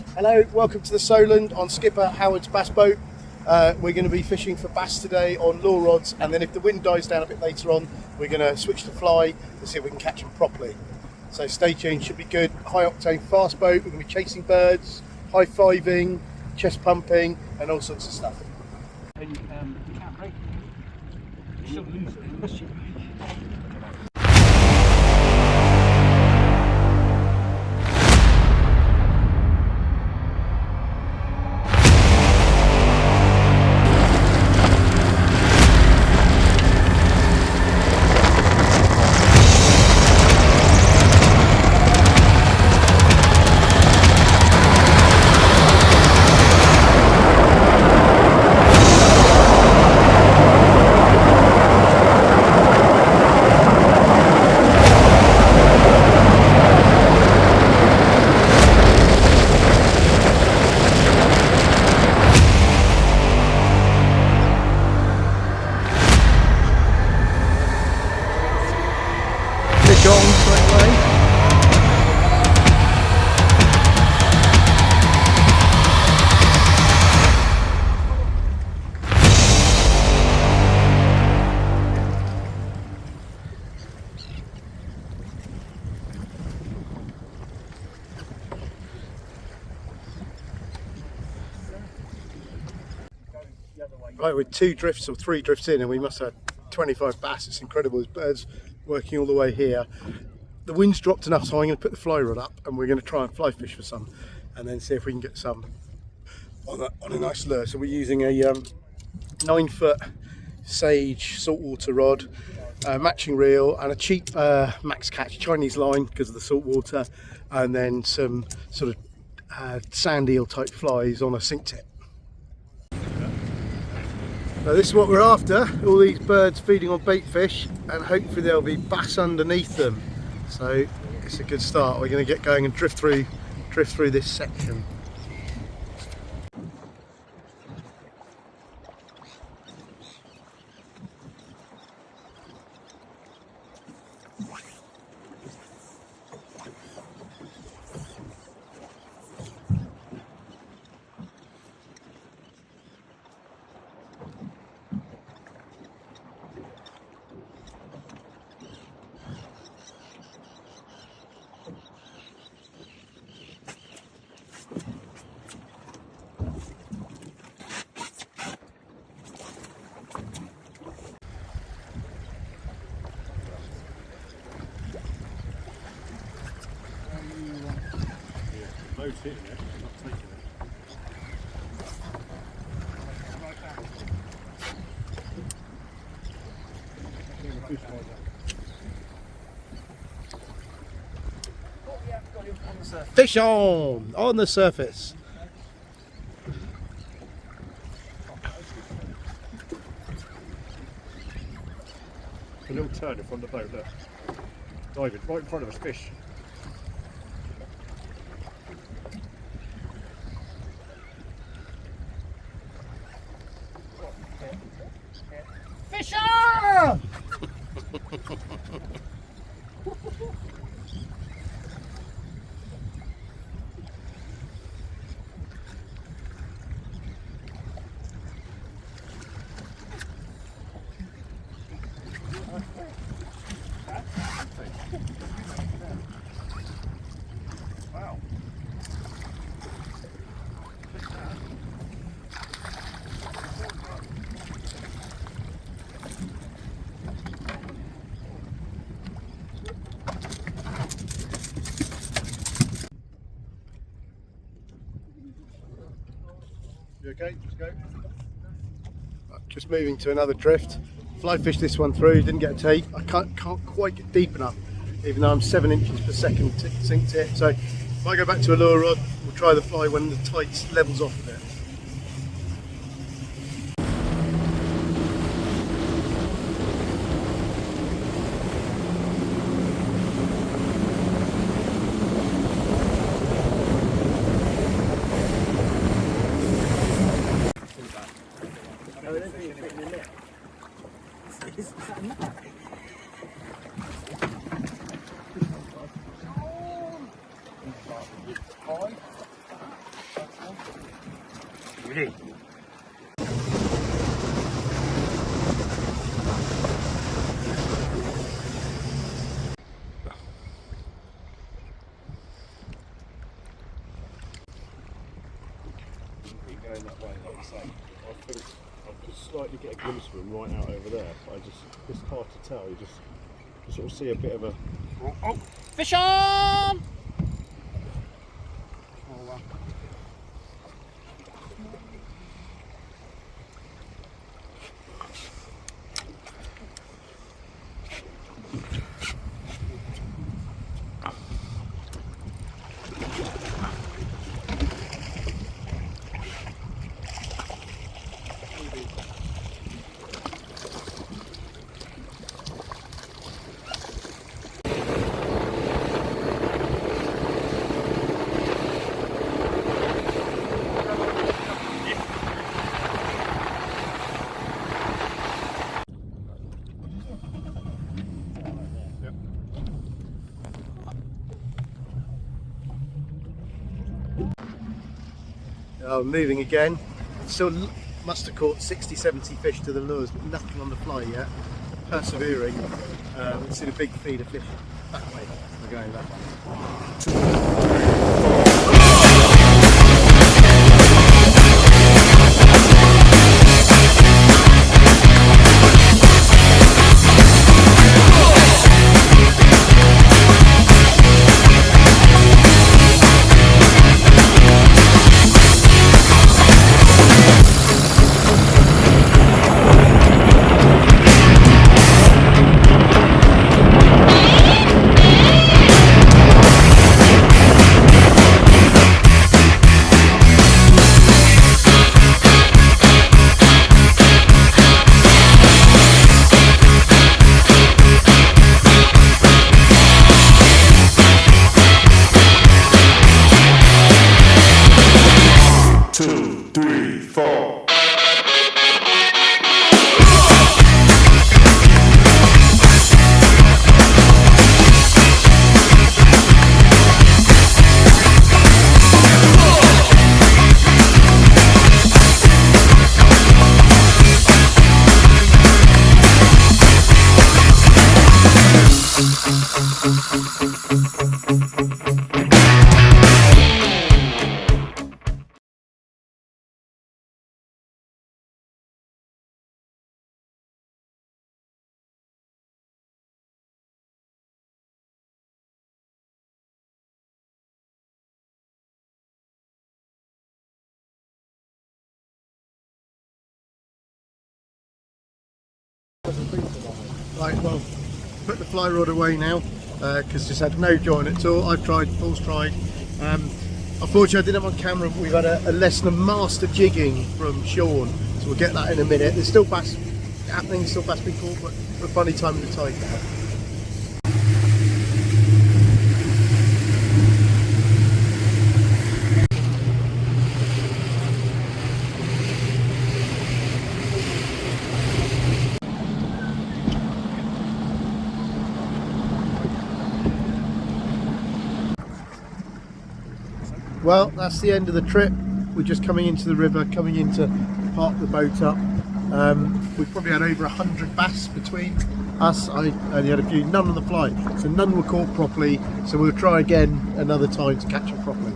Hello, welcome to the Solent on Skipper Howard's bass boat. We're going to be fishing for bass today on lure rods, and then if the wind dies down a bit later on, we're going to switch to fly to see if we can catch them properly. So stay tuned, should be good. High octane fast boat, we're going to be chasing birds, high-fiving, chest pumping and all sorts of stuff. And you can't break it. You should lose it unless you. Fish on straight away. Right, we're 2 drifts or 3 drifts in and we must have 25 bass. It's incredible. There's birds working all the way here. The wind's dropped enough, so I'm going to put the fly rod up and we're going to try and fly fish for some and then see if we can get some on a nice lure. So we're using a 9-foot Sage saltwater rod, matching reel and a cheap Max Catch Chinese line because of the saltwater, and then some sort of sand eel type flies on a sink tip. Now this is what we're after, all these birds feeding on bait fish, and hopefully there'll be bass underneath them. So it's a good start. We're going to get going and drift through this section. Loads hitting it, not taking it. Fish on the surface. A little turn in front of the boat, look. Diving right in front of us, fish. Fish on! Wow. You okay? Just go. Just moving to another drift. Fly fish this one through, didn't get a take. I can't quite get deep enough, even though I'm 7 inches per second sink tip. So if I go back to a lure rod, we'll try the fly when the tide levels off a bit. Ready? Keep going that way, like I say. I think I could slightly get a glimpse of them right out over there, but it's hard to tell. You sort of see a bit of a. Oh, fish on! Oh, wow. Moving again. Still must have caught 60-70 fish to the lures, but nothing on the fly yet. Persevering. We've seen a big feed of fish that way. We're going that way. Right, well, put the fly rod away now because just had no join at all. I've tried, Paul's tried. Unfortunately, I didn't have on camera, but we've had a lesson of master jigging from Sean, so we'll get that in a minute. There's still bass happening, still bass being caught, but we're a funny time of the tide now. Well, that's the end of the trip. We're just coming into the river, coming in to park the boat up. We've probably had over 100 bass between us. I only had a few, none on the fly, so none were caught properly. So we'll try again another time to catch them properly.